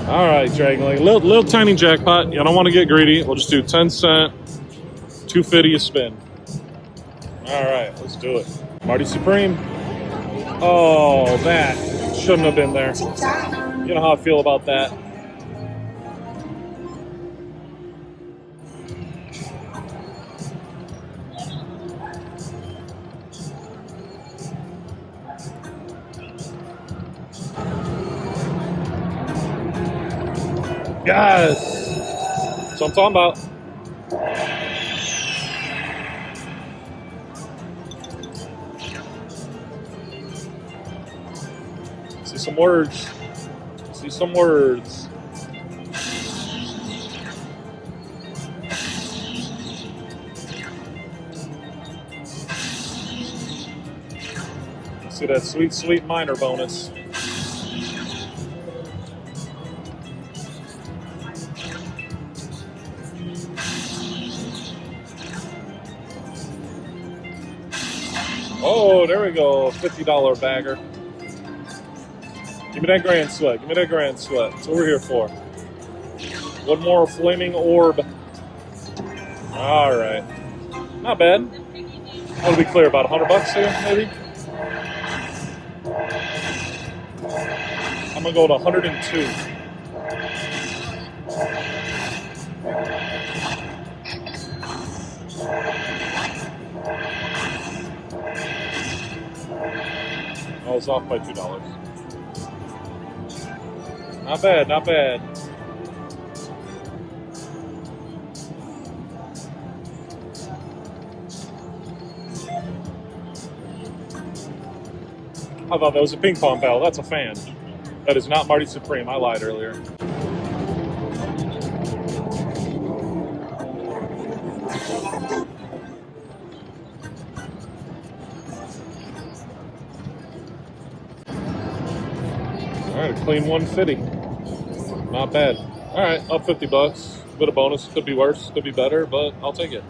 All right, Dragon Link. Little tiny jackpot. You don't want to get greedy. We'll just do 10 cent, 250 a spin. All right, let's do it. Marty Supreme. Oh, that shouldn't have been there. You know how I feel about that. Yes! That's what I'm talking about. See some words. See some words. See that sweet, sweet minor bonus. Oh, there we go. $50 bagger. Give me that grand sweat. Give me that grand sweat. That's what we're here for. One more flaming orb. All right. Not bad. I want to be clear, about $100 here, maybe? I'm going to go to 102. I was off by $2. Not bad, not bad. I thought that was a ping pong bell. That's a fan. That is not Marty Supreme. I lied earlier. All right, a clean 150. Not bad. All right, up $50. Bit of bonus. Could be worse. Could be better, but I'll take it.